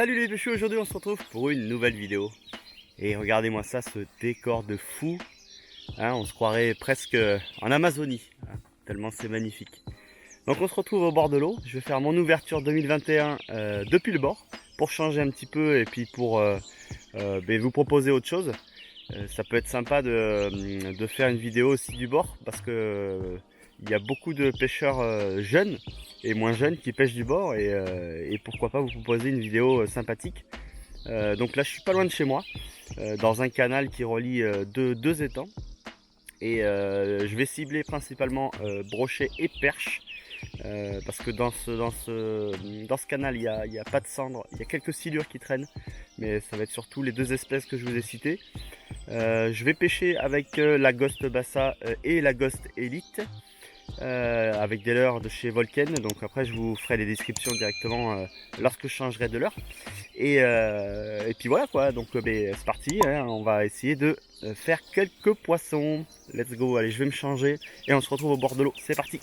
Salut les pêcheurs, aujourd'hui on se retrouve pour une nouvelle vidéo. Et regardez-moi ça, ce décor de fou. Hein, on se croirait presque en Amazonie, hein, tellement c'est magnifique. Donc on se retrouve au bord de l'eau. Je vais faire mon ouverture 2021 depuis le bord pour changer un petit peu et puis pour vous proposer autre chose. Ça peut être sympa de faire une vidéo aussi du bord parce que il y a beaucoup de pêcheurs jeunes et moins jeunes qui pêchent du bord et pourquoi pas vous proposer une vidéo sympathique. Donc là je suis pas loin de chez moi, dans un canal qui relie deux étangs et je vais cibler principalement brochet et perche. Parce que dans ce canal il y a pas de cendres, il y a quelques silures qui traînent, mais ça va être surtout les deux espèces que je vous ai citées. Je vais pêcher avec la Ghost Bassa et la Ghost Elite, avec des leurres de chez Volken. Donc après je vous ferai les descriptions directement lorsque je changerai de leurre. Et puis voilà quoi, donc c'est parti, hein, on va essayer de faire quelques poissons. Let's go, allez je vais me changer et on se retrouve au bord de l'eau, c'est parti.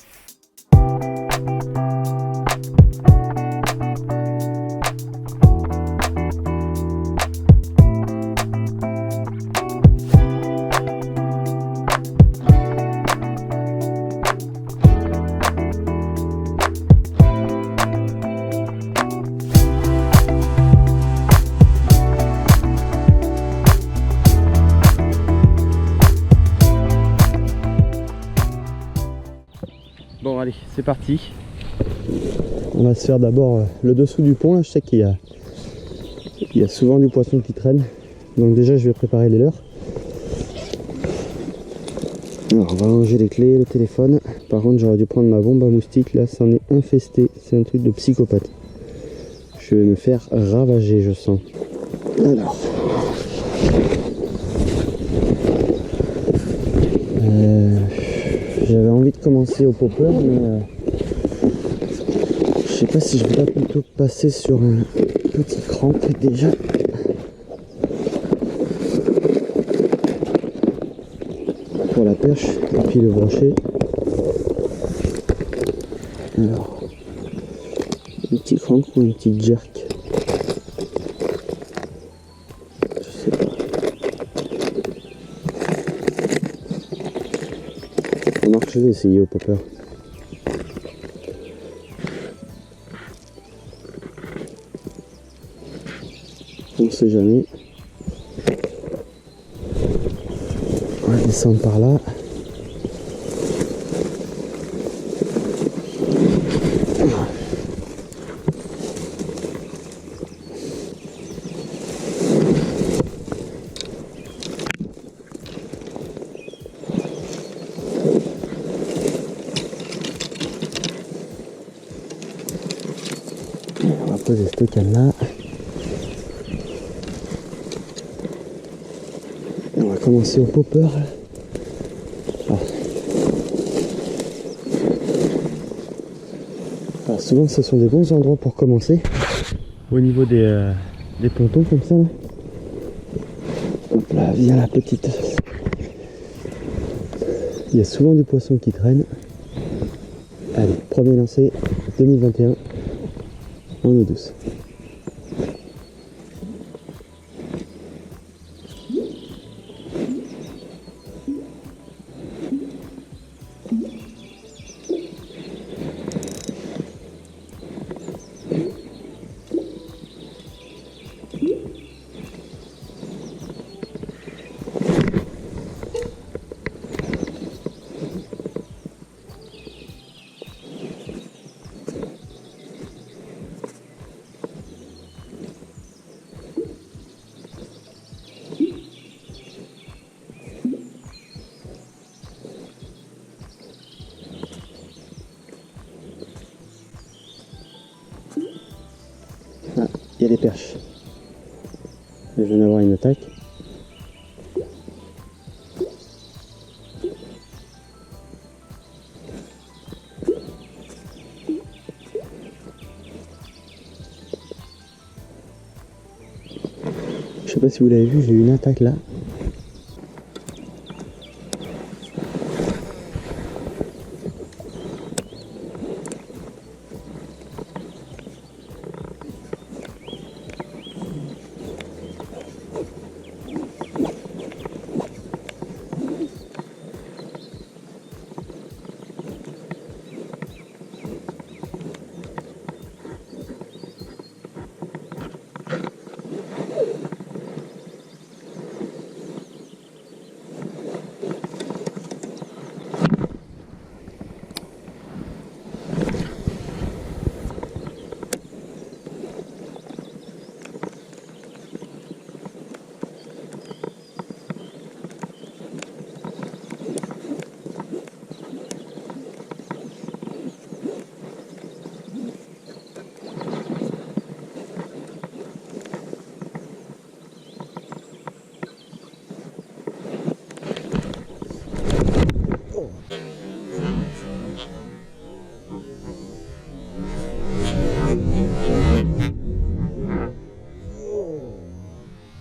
Bon allez, c'est parti. On va se faire d'abord le dessous du pont. Là, je sais qu'il y a souvent du poisson qui traîne. Donc déjà je vais préparer les leurres. Alors on va ranger les clés, le téléphone. Par contre j'aurais dû prendre ma bombe à moustiques. Là c'en est infesté. C'est un truc de psychopathe. Je vais me faire ravager, je sens. Alors. J'avais envie de commencer au popper, mais je sais pas si je vais pas plutôt passer sur un petit crank déjà. Pour la perche et puis le brochet. Alors, un petit crank ou un petit jerk, je sais pas. Remarque, je vais essayer au popper. On sait jamais. On va descendre par là. On va poser ce canne-là. Et on va commencer au popper. Alors souvent ce sont des bons endroits pour commencer. Au niveau des pontons comme ça. Là. Hop là, vient la petite. Il y a souvent du poisson qui traîne. Allez, premier lancé 2021 en eau douce. Ah, il y a des perches. Je viens d'avoir une attaque. Je sais pas si vous l'avez vu, j'ai eu une attaque là.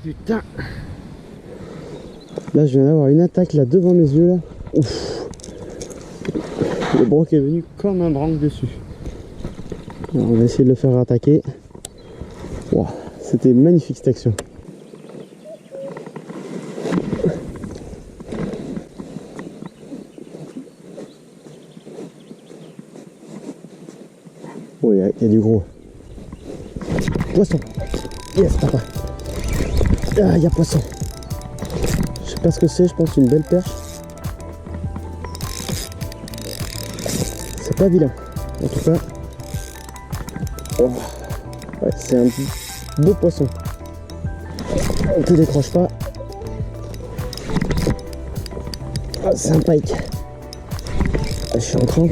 Putain. Là je viens d'avoir une attaque là devant mes yeux là. Ouf. Le broc est venu comme un branque dessus. Alors, on va essayer de le faire attaquer. Wow. C'était magnifique cette action. Oh, il y a du gros. Poisson. Yes, papa. Ah, il y a poisson. Je sais pas ce que c'est, je pense une belle perche. C'est pas vilain. En tout cas. Oh. Ouais, c'est un beau poisson. On te décroche pas. Ah, c'est un pike. Ah, je suis en 30.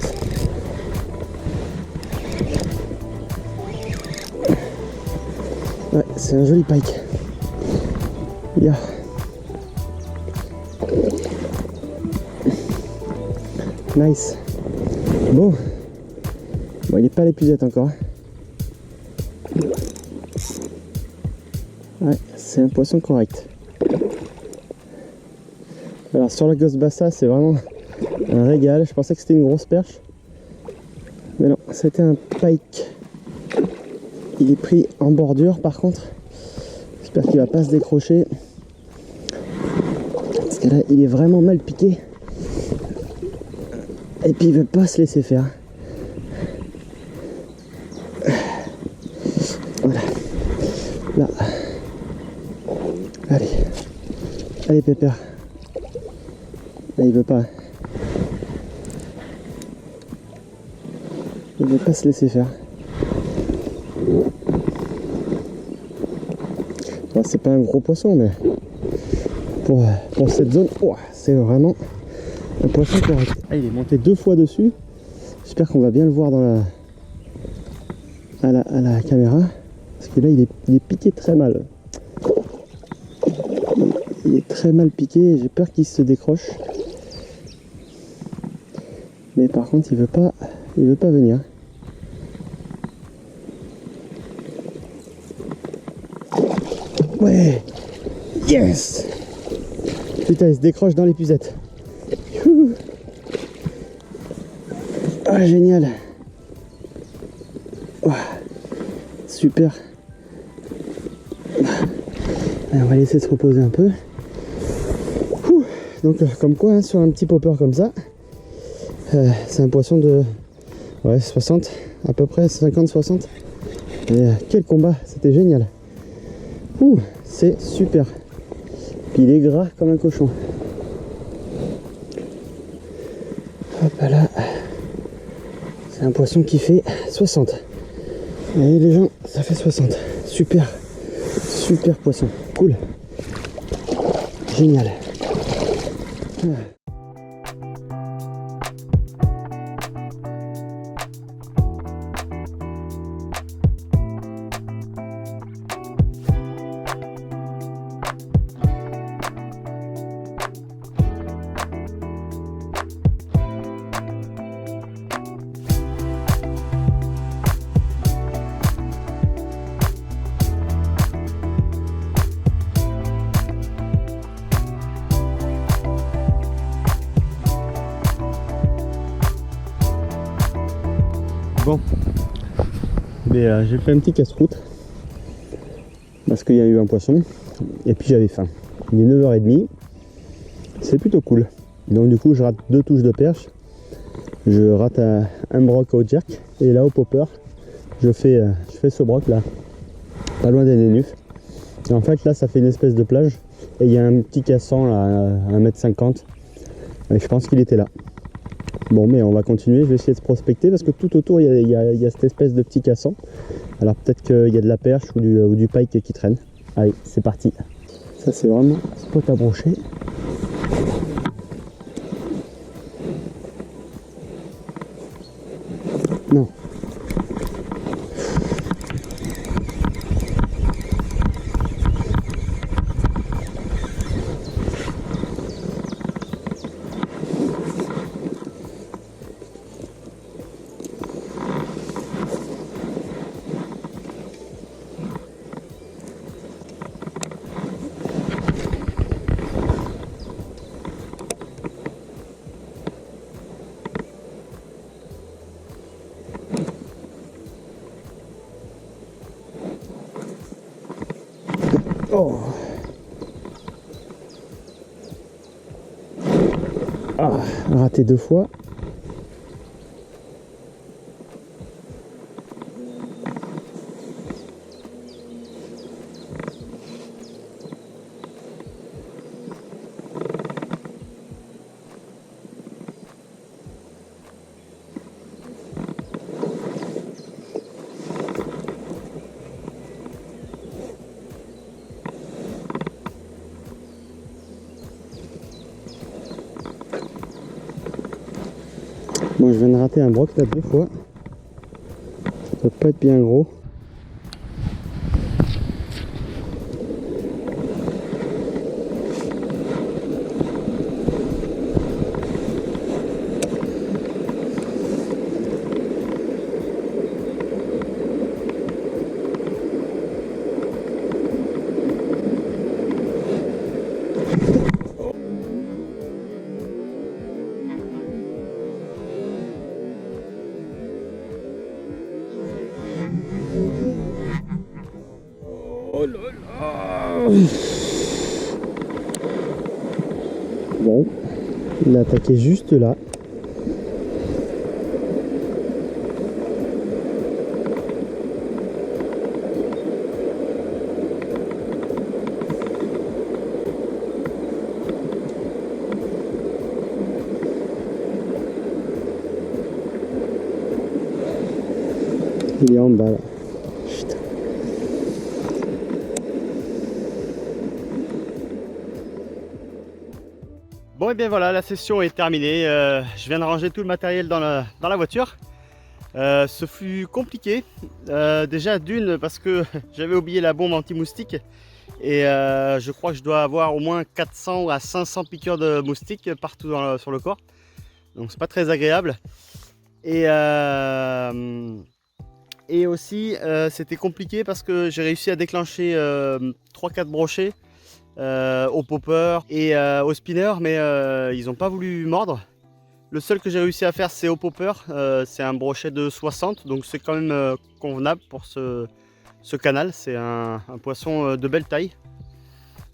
Ouais, c'est un joli pike. Yeah. Nice. Bon, il n'est pas à l'épuisette encore. Ouais, c'est un poisson correct. Alors sur la Ghost Bassa, c'est vraiment un régal. Je pensais que c'était une grosse perche. Mais non, c'était un pike. Il est pris en bordure par contre. J'espère qu'il va pas se décrocher. Parce que là, il est vraiment mal piqué. Et puis il veut pas se laisser faire. Voilà. Là. Allez. Allez Pépère. Là il veut pas. Il veut pas se laisser faire. Bon, c'est pas un gros poisson mais pour cette zone, oh, c'est vraiment un poisson correct. Ah, il est monté 2 fois dessus. J'espère qu'on va bien le voir dans à la caméra. Parce que là il est piqué très mal. Il est très mal piqué, j'ai peur qu'il se décroche. Mais par contre il veut pas venir. Ouais. Yes. Putain, il se décroche dans l'épuisette. Ah, génial. Oh, super. Allez, on va laisser se reposer un peu. Donc comme quoi, hein, sur un petit popper comme ça, c'est un poisson de 60, à peu près 50-60. Et quel combat, c'était génial. C'est super. Puis il est gras comme un cochon. Hop là. C'est un poisson qui fait 60. Et les gens, ça fait 60. Super. Super poisson. Cool. Génial. Bon, mais j'ai fait un petit casse-croûte parce qu'il y a eu un poisson et puis j'avais faim. Il est 9h30, c'est plutôt cool. Donc du coup je rate 2 touches de perche, je rate un broc au jerk et là au popper je fais ce broc là, pas loin des nénufs. Et en fait là ça fait une espèce de plage et il y a un petit cassant là à 1m50 et je pense qu'il était là. Bon, mais on va continuer, je vais essayer de prospecter parce que tout autour il y a cette espèce de petit cassant. Alors peut-être qu'il y a de la perche ou du pike qui traîne. Allez, c'est parti. Ça c'est vraiment spot à brocher. Non. Oh. Ah, raté 2 fois. Bon, je viens de rater un broc là 2 fois. Ça doit pas être bien gros. Oh là là. Bon, il a attaqué juste là. Il est en bas là. Putain. Bon et bien voilà, la session est terminée. Je viens de ranger tout le matériel dans la voiture. Ce fut compliqué. Déjà d'une parce que j'avais oublié la bombe anti-moustique. Et je crois que je dois avoir au moins 400 à 500 piqûres de moustiques partout sur le corps. Donc c'est pas très agréable. Et aussi c'était compliqué parce que j'ai réussi à déclencher 3-4 brochets au popper et au spinner, mais ils n'ont pas voulu mordre. Le seul que j'ai réussi à faire c'est au popper, c'est un brochet de 60, donc c'est quand même convenable pour ce canal. C'est un poisson de belle taille.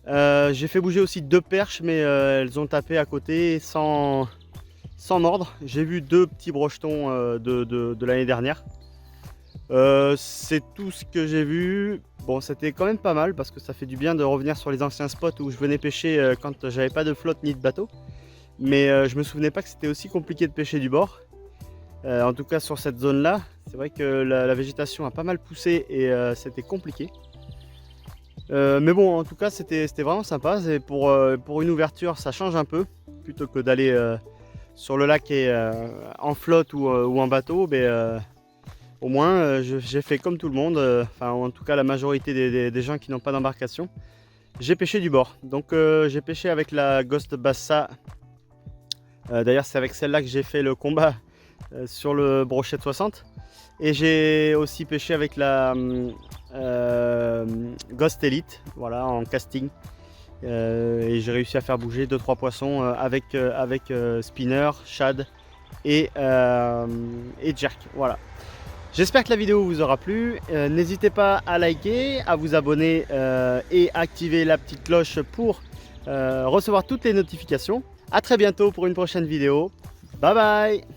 J'ai fait bouger aussi 2 perches, mais elles ont tapé à côté sans mordre. J'ai vu 2 petits brochetons de l'année dernière. C'est tout ce que j'ai vu. Bon, c'était quand même pas mal parce que ça fait du bien de revenir sur les anciens spots où je venais pêcher quand j'avais pas de flotte ni de bateau. Mais je me souvenais pas que c'était aussi compliqué de pêcher du bord. En tout cas sur cette zone là, c'est vrai que la végétation a pas mal poussé et c'était compliqué. Mais bon, en tout cas c'était vraiment sympa. Pour une ouverture, ça change un peu. Plutôt que d'aller sur le lac et en flotte ou en bateau, au moins j'ai fait comme tout le monde, enfin en tout cas la majorité des gens qui n'ont pas d'embarcation. J'ai pêché du bord. Donc j'ai pêché avec la Ghost Bassa. D'ailleurs c'est avec celle-là que j'ai fait le combat sur le brochet de 60. Et j'ai aussi pêché avec la Ghost Elite, voilà, en casting. Et j'ai réussi à faire bouger 2-3 poissons avec spinner, shad et jerk. Voilà. J'espère que la vidéo vous aura plu. N'hésitez pas à liker, à vous abonner et activer la petite cloche pour recevoir toutes les notifications. A très bientôt pour une prochaine vidéo. Bye bye!